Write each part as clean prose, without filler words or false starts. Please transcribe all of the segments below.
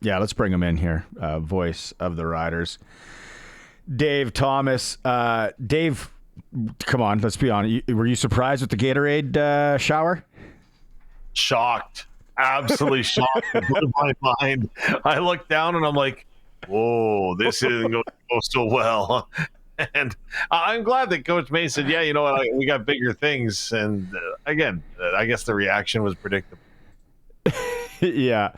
Yeah, let's bring him in here. Voice of the Riders. Dave Thomas. Dave, come on, let's be honest. Were you surprised with the Gatorade shower? Shocked. Absolutely shocked. It blew my mind. I looked down and I'm like, whoa, this isn't going to go so well. And I'm glad that Coach May said, yeah, you know what, we got bigger things. And again, I guess the reaction was predictable. Yeah.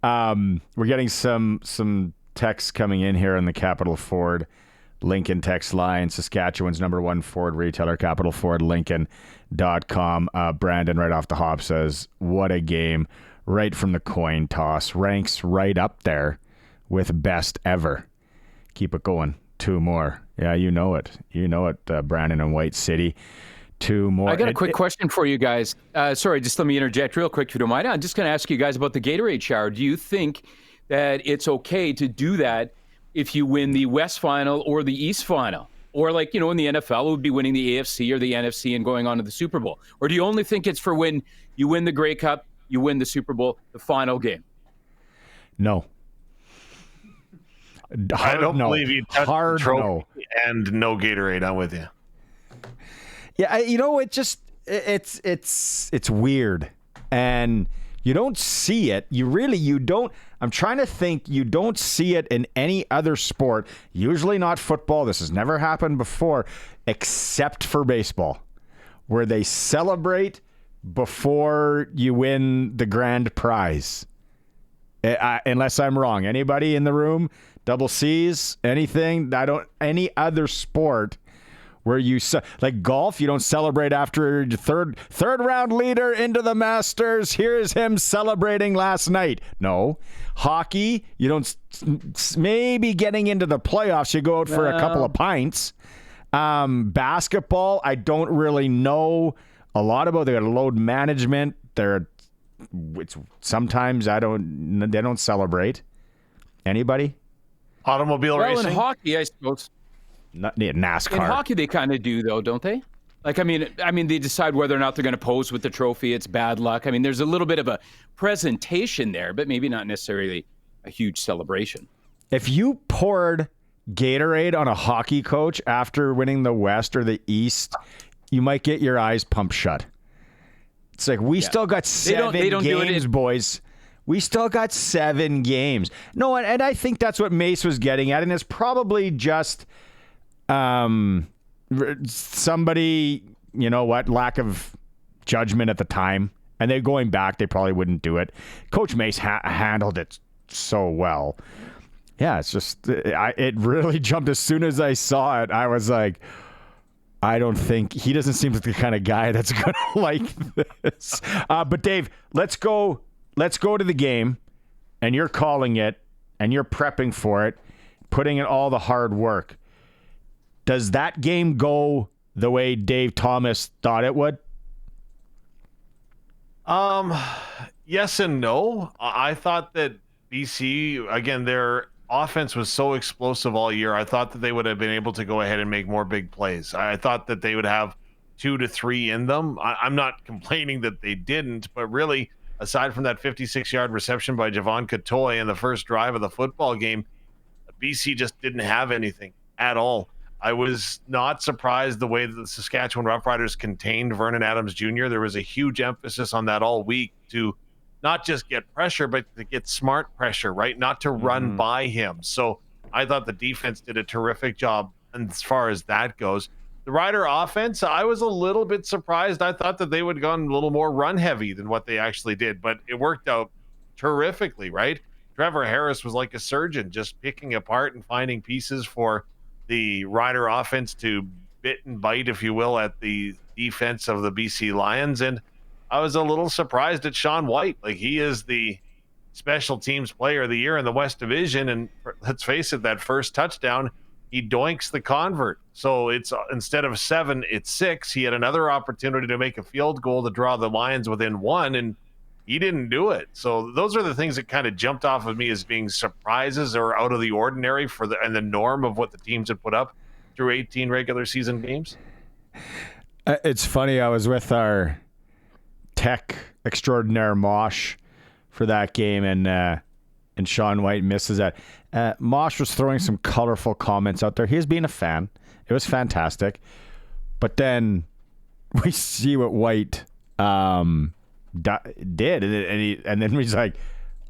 We're getting some texts coming in here on the Capital Ford Lincoln text line. Saskatchewan's #1 Ford retailer, capitalfordlincoln.com. Brandon right off the hop says, what a game. Right from the coin toss. Ranks right up there with best ever. Keep it going. 2 more. Yeah, you know it. Brandon in White City. 2 more. I got a quick question for you guys. Sorry, just let me interject real quick if you don't mind. I'm just going to ask you guys about the Gatorade shower. Do you think that it's okay to do that if you win the West Final or the East Final? Or like, in the NFL, it would be winning the AFC or the NFC and going on to the Super Bowl. Or do you only think it's for when you win the Grey Cup, you win the Super Bowl, the final game? No. I don't believe you touched the trophy and no Gatorade. I'm with you. Yeah, it's weird. And you don't see it. You don't. I'm trying to think. You don't see it in any other sport. Usually not football. This has never happened before, except for baseball, where they celebrate before you win the grand prize. Unless I'm wrong. Anybody in the room? Double C's? Anything? Any other sport where you like golf, you don't celebrate after your third round leader into the Masters. Here's him celebrating last night. No. Hockey, you don't. Maybe getting into the playoffs, you go out for a couple of pints. Basketball, I don't really know a lot about. They got load management. Sometimes they don't celebrate. Anybody? Automobile racing. Well, in hockey, I suppose. Not NASCAR. In hockey, they kind of do, though, don't they? Like, I mean, they decide whether or not they're going to pose with the trophy. It's bad luck. I mean, there's a little bit of a presentation there, but maybe not necessarily a huge celebration. If you poured Gatorade on a hockey coach after winning the West or the East, you might get your eyes pumped shut. It's like, we still got 7 games, boys. We still got 7 games. No, and I think that's what Mace was getting at, and it's probably just somebody, lack of judgment at the time, and they're going back, they probably wouldn't do it. Coach Mace handled it so well. Yeah, it's just, it really jumped as soon as I saw it. I was like, I don't think, he doesn't seem like the kind of guy that's going to like this. But Dave, let's go to the game, and you're calling it, and you're prepping for it, putting in all the hard work. Does that game go the way Dave Thomas thought it would? Yes and no. I thought that BC, again, their offense was so explosive all year. I thought that they would have been able to go ahead and make more big plays. I thought that they would have 2 to 3 in them. I'm not complaining that they didn't, but really, aside from that 56-yard reception by Javon Katoy in the first drive of the football game, BC just didn't have anything at all. I was not surprised the way that the Saskatchewan Roughriders contained Vernon Adams Jr. There was a huge emphasis on that all week to not just get pressure, but to get smart pressure, right? Not to run by him. So I thought the defense did a terrific job as far as that goes. The Rider offense, I was a little bit surprised. I thought that they would have gone a little more run heavy than what they actually did, but it worked out terrifically, right? Trevor Harris was like a surgeon, just picking apart and finding pieces for the Rider offense to bit and bite, if you will, at the defense of the BC Lions. And I was a little surprised at Sean White. Like, he is the special teams player of the year in the West Division. And let's face it, that first touchdown, he doinks the convert. So it's instead of 7, it's 6. He had another opportunity to make a field goal to draw the Lions within 1, and he didn't do it. So those are the things that kind of jumped off of me as being surprises or out of the ordinary and the norm of what the teams had put up through 18 regular season games. It's funny. I was with our tech extraordinaire Mosh for that game, and and Sean White misses that. Mosh was throwing some colorful comments out there. He was being a fan. It was fantastic. But then we see what White did, and then he's like,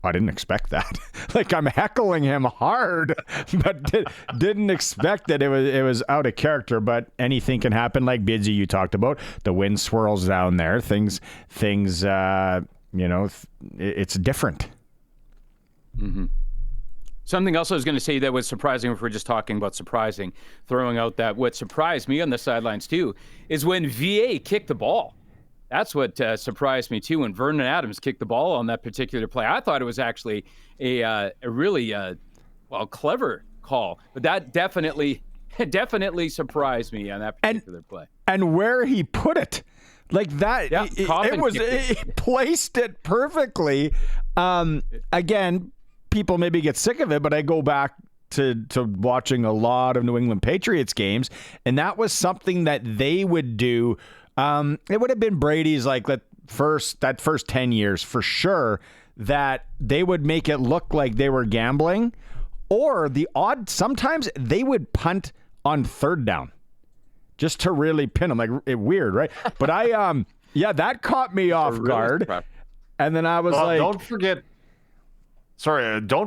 I didn't expect that. Like, I'm heckling him hard, but didn't expect that. It was out of character, but anything can happen. Like Bidsy, you talked about, the wind swirls down there. Things, it's different. Mm-hmm. Something else I was going to say that was surprising, if we're just talking about surprising, throwing out that what surprised me on the sidelines too is when VA kicked the ball. That's what surprised me too. When Vernon Adams kicked the ball on that particular play, I thought it was actually a really clever call. But that definitely surprised me on that particular play. And where he put it, like that, yeah, he placed it perfectly. Again, people maybe get sick of it, but I go back to watching a lot of New England Patriots games, and that was something that they would do. It would have been Brady's like that first 10 years for sure, that they would make it look like they were gambling, or sometimes they would punt on third down just to really pin them. Like, weird, right? But that caught me off guard. And then I was like, don't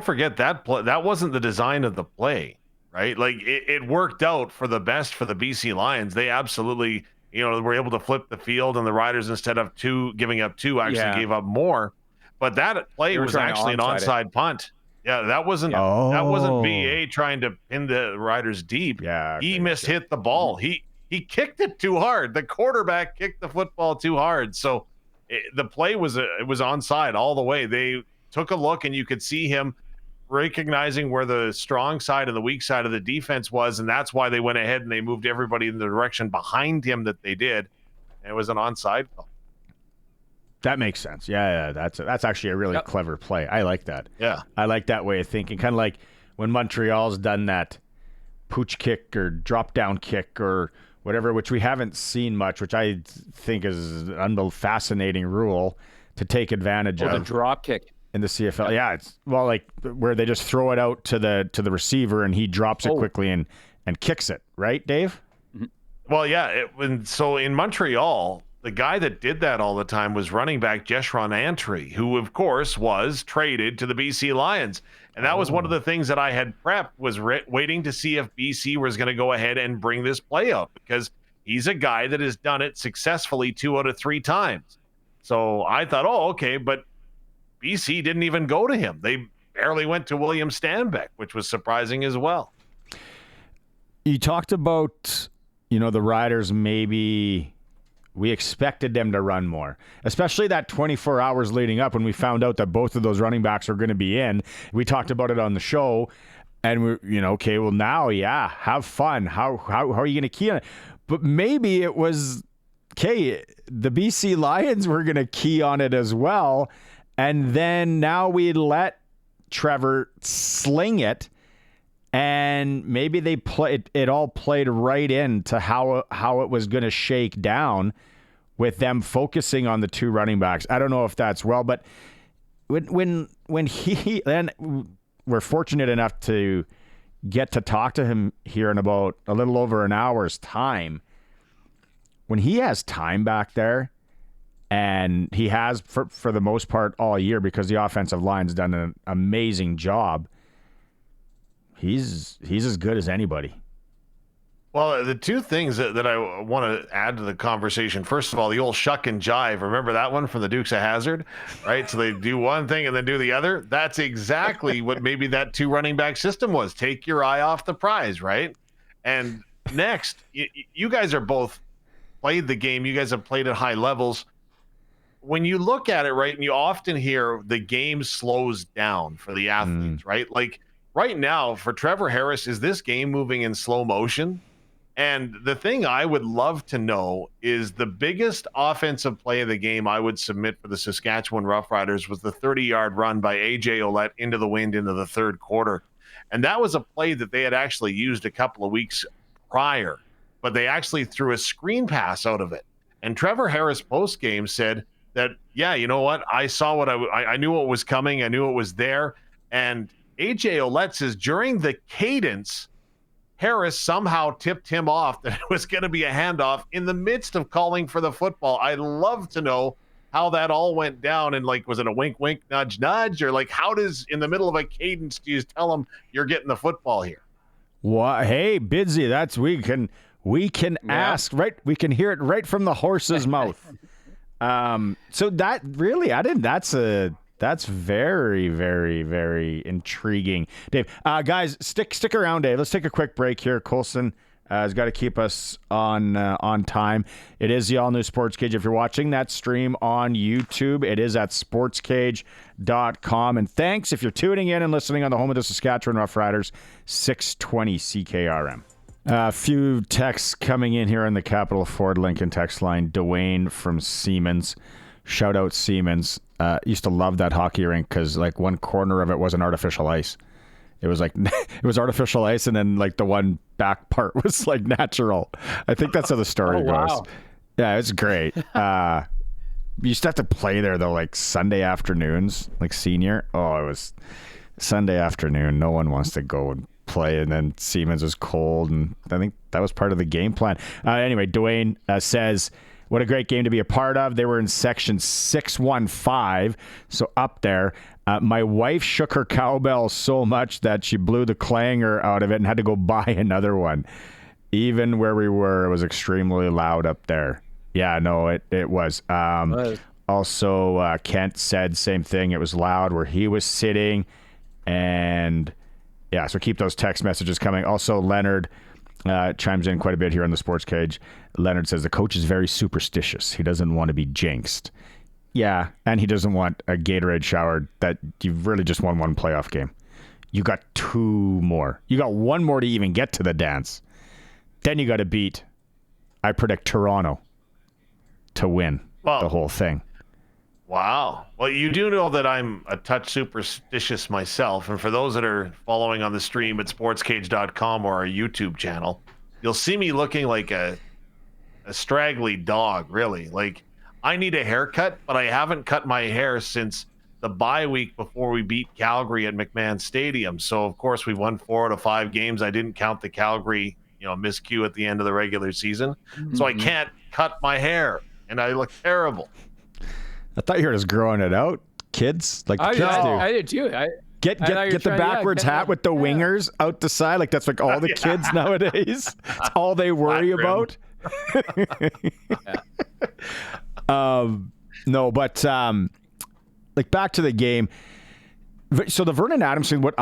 forget that play. That wasn't the design of the play, right? Like, it worked out for the best for the BC Lions. They absolutely, were able to flip the field, and the Riders, instead of giving up two, actually gave up more. But that play was actually an onside punt. Yeah, that wasn't VA trying to pin the Riders deep. Yeah, he hit the ball. He kicked it too hard. The quarterback kicked the football too hard. So the play was onside all the way. They took a look, and you could see him recognizing where the strong side and the weak side of the defense was, and that's why they went ahead and they moved everybody in the direction behind him that they did. And it was an onside call. That makes sense. Yeah, that's actually a really clever play. I like that. Yeah. I like that way of thinking. Kind of like when Montreal's done that pooch kick or drop down kick or whatever, which we haven't seen much, which I think is an fascinating rule to take advantage of. The drop kick. In the CFL, yeah, it's like where they just throw it out to the receiver and he drops it quickly and kicks it, right, Dave? Well, yeah. So in Montreal, the guy that did that all the time was running back Jeshron Antry, who of course was traded to the BC Lions, and that was one of the things that I had prepped, was waiting to see if BC was going to go ahead and bring this play up, because he's a guy that has done it successfully 2 out of 3 times. So I thought, okay, but BC didn't even go to him. They barely went to William Stanbeck, which was surprising as well. You talked about, the Riders, maybe we expected them to run more, especially that 24 hours leading up when we found out that both of those running backs are going to be in. We talked about it on the show, and we're, okay, well now, have fun. How are you going to key on it? But maybe it was, okay, the BC Lions were going to key on it as well. And then now we let Trevor sling it, and maybe they it all played right into how it was going to shake down with them focusing on the 2 running backs. I don't know if that's but when he, then we're fortunate enough to get to talk to him here in about a little over an hour's time. When he has time back there, and he has for the most part all year, because the offensive line's done an amazing job, he's as good as anybody. Well, the 2 things that I want to add to the conversation, first of all, the old shuck and jive. Remember that one from the Dukes of Hazzard, right? So they do one thing and then do the other. That's exactly what maybe that 2 running back system was. Take your eye off the prize, right? And next, you guys are both played the game. You guys have played at high levels. When you look at it, right, and you often hear the game slows down for the athletes, right? Like right now for Trevor Harris, is this game moving in slow motion? And the thing I would love to know is the biggest offensive play of the game I would submit for the Saskatchewan Roughriders was the 30-yard run by A.J. Ouellette into the wind into the third quarter. And that was a play that they had actually used a couple of weeks prior, but they actually threw a screen pass out of it. And Trevor Harris post-game said that, yeah, you know what? I saw what I knew what was coming. I knew it was there. And AJ Ouellette says during the cadence, Harris somehow tipped him off that it was going to be a handoff in the midst of calling for the football. I'd love to know how that all went down, and like, was it a wink, wink, nudge, nudge, or like, how does, in the middle of a cadence, do you tell them you're getting the football here? Well, hey, Bidsy, we can ask, right? We can hear it right from the horse's mouth. So that really, that's very, very, very intriguing, Dave. Guys, stick around, Dave. Let's take a quick break here. Colson has got to keep us on time. It is the all-new SportsCage. If you're watching that stream on YouTube, it is at sportscage.com. And thanks if you're tuning in and listening on the home of the Saskatchewan Roughriders, 620 CKRM. A few texts coming in here on the Capital Ford Lincoln text line. Dwayne from Siemens. Shout out Siemens. Used to love that hockey rink because like one corner of it was an artificial ice. It was like, it was artificial ice, and then like the one back part was like natural. I think that's how the story goes. Yeah, it's great. You used to have to play there though, like Sunday afternoons, like senior. Oh, it was Sunday afternoon. No one wants to go and play, and then Siemens was cold, and I think that was part of the game plan. Anyway, Dwayne says, what a great game to be a part of. They were in section 615, so up there. My wife shook her cowbell so much that she blew the clanger out of it and had to go buy another one. Even where we were, it was extremely loud up there. Yeah, no, it was. Also, Kent said same thing. It was loud where he was sitting. And yeah, so keep those text messages coming. Also, Leonard chimes in quite a bit here on the Sports Cage. Leonard says the coach is very superstitious. He doesn't want to be jinxed. Yeah, and he doesn't want a Gatorade shower that you've really just won one playoff game. You got two more. You got one more to even get to the dance. Then you got to beat, I predict, Toronto to win the whole thing. Wow. Well, you do know that I'm a touch superstitious myself. And for those that are following on the stream at sportscage.com or our YouTube channel, you'll see me looking like a straggly dog, really. Like, I need a haircut, but I haven't cut my hair since the bye week before we beat Calgary at McMahon Stadium. So, of course, we won 4 out of 5 games. I didn't count the Calgary, miscue at the end of the regular season. Mm-hmm. So I can't cut my hair, and I look terrible. I thought you were just growing it out, kids. Like the kids do. I did too. Get the backwards hat with the wingers out the side. Like that's like all the kids nowadays. It's all they worry about. No, but like back to the game. So the Vernon Adams thing, what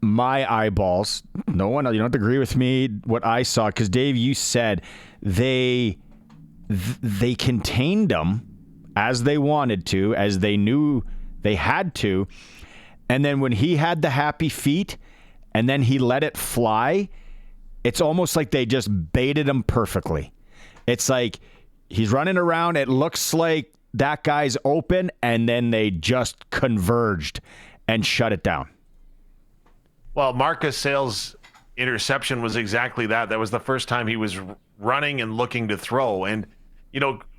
my eyeballs, no one, you don't have to agree with me, what I saw, because Dave, you said they contained them as they wanted to, as they knew they had to. And then when he had the happy feet and then he let it fly, it's almost like they just baited him perfectly. It's like he's running around. It looks like that guy's open, and then they just converged and shut it down. Well, Marcus Sale's interception was exactly that. That was the first time he was running and looking to throw. And,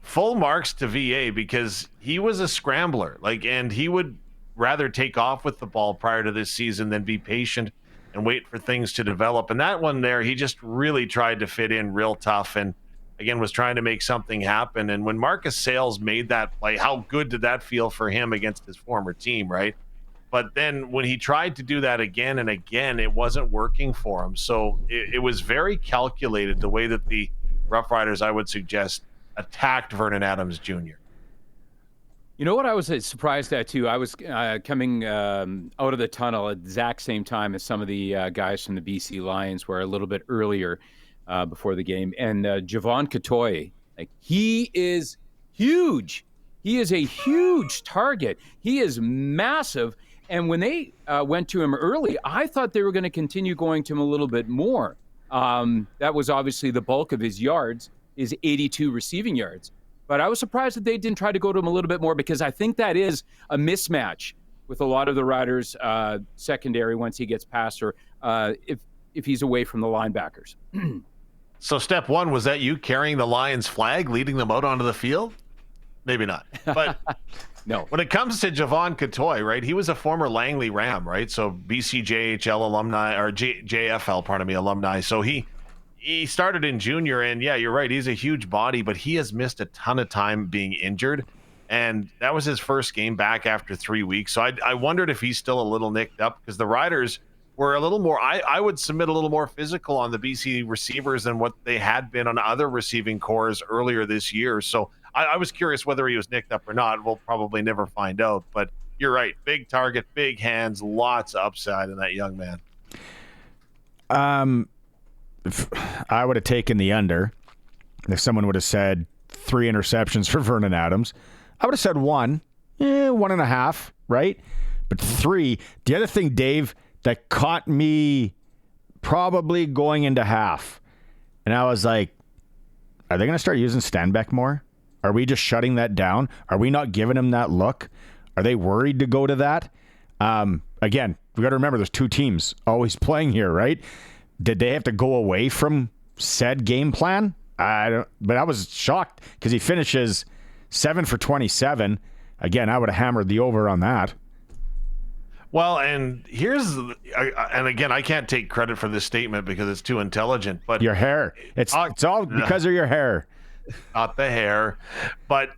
full marks to VA because he was a scrambler. And he would rather take off with the ball prior to this season than be patient and wait for things to develop. And that one there, he just really tried to fit in real tough and, again, was trying to make something happen. And when Marcus Sales made that play, how good did that feel for him against his former team, right? But then when he tried to do that again and again, it wasn't working for him. So it was very calculated the way that the Roughriders, I would suggest, attacked Vernon Adams Jr. You know what I was surprised at, too? I was coming out of the tunnel at the exact same time as some of the guys from the BC Lions were a little bit earlier before the game. And Javon Katoy, he is huge. He is a huge target. He is massive. And when they went to him early, I thought they were going to continue going to him a little bit more. That was obviously the bulk of his yards, his 82 receiving yards. But I was surprised that they didn't try to go to him a little bit more because I think that is a mismatch with a lot of the Riders' secondary once he gets past or if he's away from the linebackers. So step one, was that you carrying the Lions flag, leading them out onto the field? Maybe not. But No. When it comes to Javon Katoy, right? He was a former Langley Ram, right? So BCJHL alumni or JFL, pardon me, alumni. So he started in junior, and yeah, you're right. He's a huge body, but he has missed a ton of time being injured. And that was his first game back after 3 weeks. So I wondered if he's still a little nicked up, because the Riders were a little more, I would submit, a little more physical on the BC receivers than what they had been on other receiving cores earlier this year. So I was curious whether he was nicked up or not. We'll probably never find out. But you're right. Big target, big hands, lots of upside in that young man. I would have taken the under if someone would have said 3 interceptions for Vernon Adams. I would have said 1, 1.5, right? But 3. The other thing, Dave, that caught me probably going into half, and I was like, are they going to start using Stanbeck more? Are we just shutting that down? Are we not giving him that look? Are they worried to go to that? Again, we got to remember there's 2 teams always playing here, right? Did they have to go away from said game plan? But I was shocked because he finishes 7 for 27. Again, I would have hammered the over on that. Well, and and again, I can't take credit for this statement because it's too intelligent. But your hair, it's all because of your hair, not the hair. But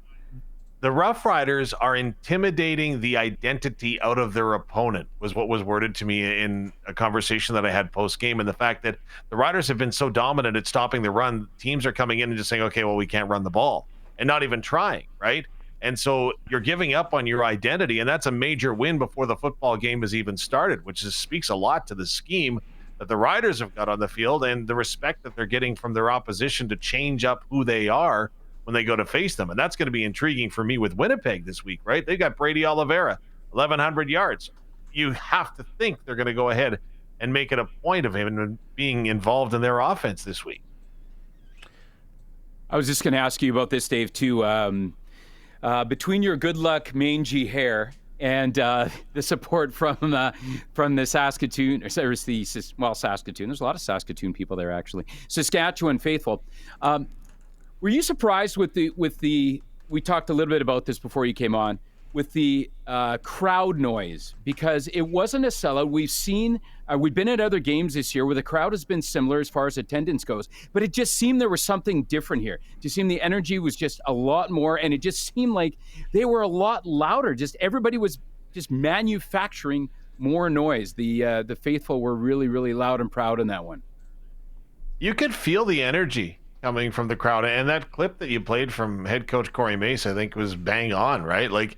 the Roughriders are intimidating the identity out of their opponent, was what was worded to me in a conversation that I had post-game. And the fact that the Riders have been so dominant at stopping the run, teams are coming in and just saying, okay, well, we can't run the ball, and not even trying, right? And so you're giving up on your identity, and that's a major win before the football game has even started, which speaks a lot to the scheme that the Riders have got on the field and the respect that they're getting from their opposition to change up who they are when they go to face them. And that's going to be intriguing for me with Winnipeg this week, right? They got Brady Oliveira, 1,100 yards. You have to think they're going to go ahead and make it a point of him being involved in their offense this week. I was just going to ask you about this, Dave, too. Between your good luck mangy hair and the support from the Saskatoon, Saskatoon. There's a lot of Saskatoon people there, actually. Saskatchewan faithful. Were you surprised with the? We talked a little bit about this before you came on, with the crowd noise, because it wasn't a sellout. We've been at other games this year where the crowd has been similar as far as attendance goes, but it just seemed there was something different here. It just seemed the energy was just a lot more, and it just seemed like they were a lot louder. Just everybody was just manufacturing more noise. The faithful were really, really loud and proud in that one. You could feel the energy coming from the crowd, and that clip that you played from head coach Corey Mace, I think, was bang on, right? Like,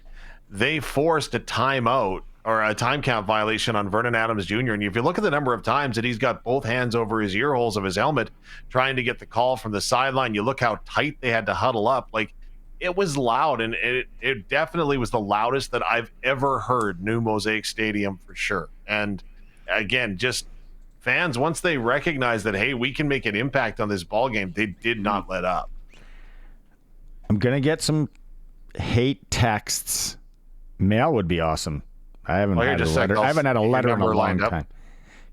they forced a timeout or a time count violation on Vernon Adams Jr. And if you look at the number of times that he's got both hands over his ear holes of his helmet trying to get the call from the sideline, you look how tight they had to huddle up. Like, it was loud, and it definitely was the loudest that I've ever heard New Mosaic Stadium, for sure. And again, just fans, once they recognize that, hey, we can make an impact on this ball game, they did not let up. I'm gonna get some hate texts. Mail would be awesome. I haven't had a letter. I haven't had a letter in a long time.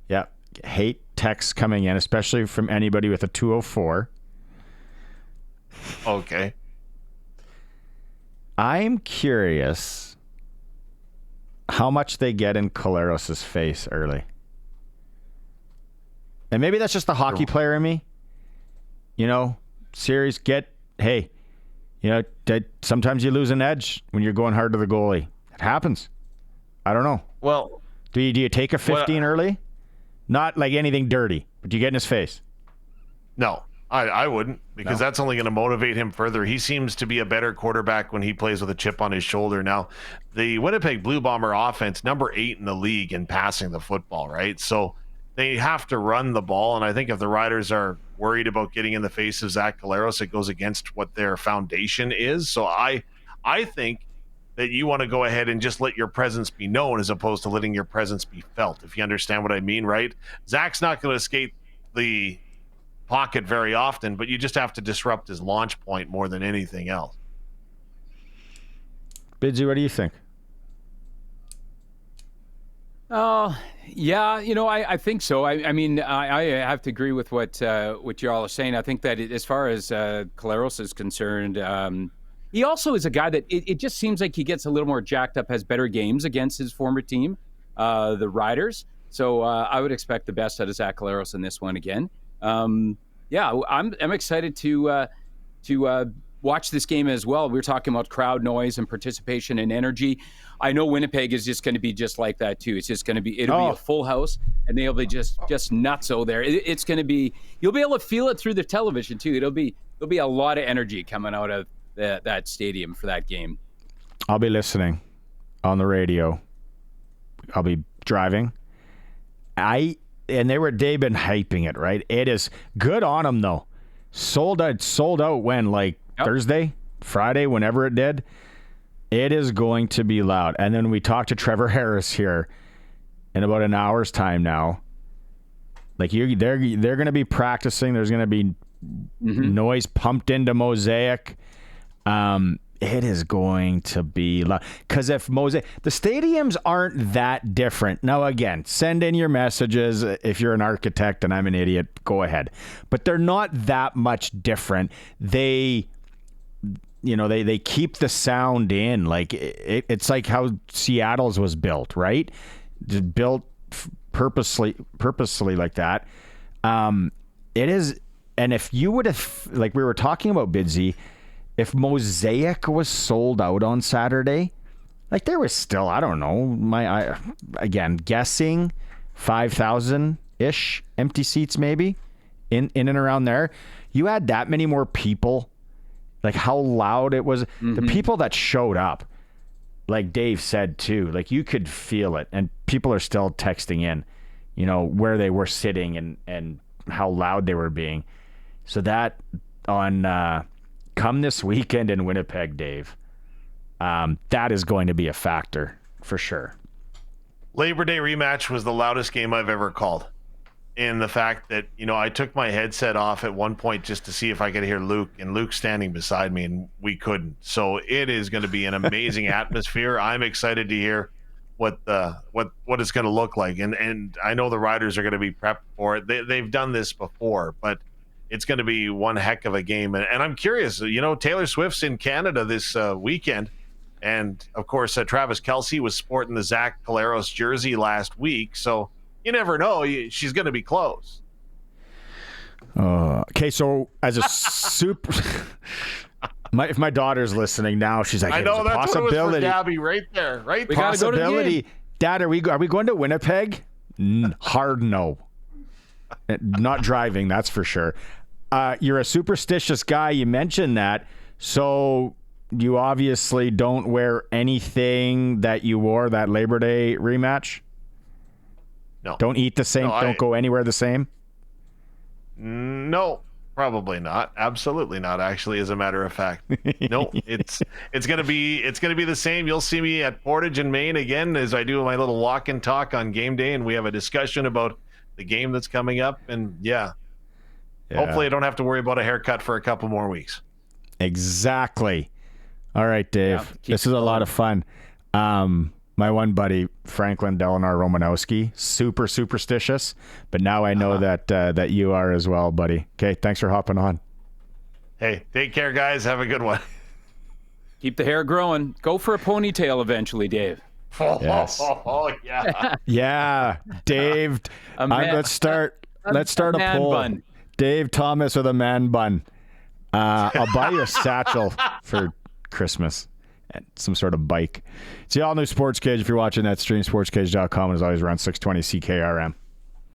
Yeah, hate texts coming in, especially from anybody with a 204. Okay. I'm curious how much they get in Collaros' face early. And maybe that's just the hockey player in me. You know, series sometimes you lose an edge when you're going hard to the goalie. It happens. I don't know. Well, do you take a 15 early? Not like anything dirty, but do you get in his face? No, I wouldn't, because that's only going to motivate him further. He seems to be a better quarterback when he plays with a chip on his shoulder. Now, the Winnipeg Blue Bomber offense, number 8 in the league in passing the football, right? So they have to run the ball, and I think if the Riders are worried about getting in the face of Zach Collaros, it goes against what their foundation is. So I think that you want to go ahead and just let your presence be known as opposed to letting your presence be felt, if you understand what I mean, right? Zach's not going to escape the pocket very often, but you just have to disrupt his launch point more than anything else. Bidsy, what do you think? Yeah, I think so. I mean, I have to agree with what y'all are saying. I think that as far as Collaros is concerned, he also is a guy that it just seems like he gets a little more jacked up, has better games against his former team, the Riders. So I would expect the best out of Zach Collaros in this one again. I'm excited to watch this game as well. We were talking about crowd noise and participation and energy. I know Winnipeg is just going to be just like that too. It's just going to be, it'll be a full house, and they'll be just nutso there. It's going to be, you'll be able to feel it through the television too. There'll be a lot of energy coming out of that stadium for that game. I'll be listening on the radio. I'll be driving. They've been hyping it, right? It is good on them though. Sold out when, like, Thursday, Friday, whenever it did. It is going to be loud. And then we talked to Trevor Harris here in about an hour's time now. Like, they're going to be practicing. There's going to be noise pumped into Mosaic. It is going to be loud. Because if the stadiums aren't that different. Now, again, send in your messages. If you're an architect and I'm an idiot, go ahead. But they're not that much different. They keep the sound in. Like, it's like how Seattle's was built, right? Just built purposely like that. It is, and if you would have, like we were talking about, Bidsy, if Mosaic was sold out on Saturday, like, there was still, I don't know, again, guessing 5,000-ish empty seats maybe in and around there. You had that many more people, like how loud it was. The people that showed up, like Dave said too, like you could feel it, and people are still texting in, where they were sitting and how loud they were being. So that on come this weekend in Winnipeg, Dave, that is going to be a factor for sure. Labor Day rematch was the loudest game I've ever called. In the fact that, I took my headset off at one point just to see if I could hear Luke, and Luke's standing beside me, and we couldn't. So it is going to be an amazing atmosphere. I'm excited to hear what it's going to look like. And I know the Riders are going to be prepped for it. They've done this before, but it's going to be one heck of a game. And I'm curious, Taylor Swift's in Canada this weekend. And, of course, Travis Kelce was sporting the Zach Collaros jersey last week. So you never know. She's going to be close. Okay, so as a super... if my daughter's listening now, she's like, I know that's possibility. What it was for Gabby right there. Right? We gotta go to the game. Dad, are we going to Winnipeg? Hard no. Not driving, that's for sure. You're a superstitious guy. You mentioned that. So you obviously don't wear anything that you wore that Labor Day rematch? No. Don't eat the same? No, don't go anywhere the same? No, probably not. Absolutely not, actually, as a matter of fact. No, it's gonna be the same. You'll see me at Portage in Maine again as I do my little walk and talk on game day, and we have a discussion about the game that's coming up. And yeah. Hopefully I don't have to worry about a haircut for a couple more weeks. Exactly. All right, Dave. Yeah, this is a lot of fun. My one buddy, Franklin Delanar Romanowski, super superstitious, but now I know that you are as well, buddy. Okay, thanks for hopping on. Hey, take care, guys. Have a good one. Keep the hair growing. Go for a ponytail eventually, Dave. Yes. Oh, yeah. Yeah, Dave. Let's start a poll. Bun. Dave Thomas with a man bun. I'll buy you a satchel for Christmas and some sort of bike. It's the all-new SportsCage. If you're watching that stream, sportscage.com, and as always, around 620 CKRM.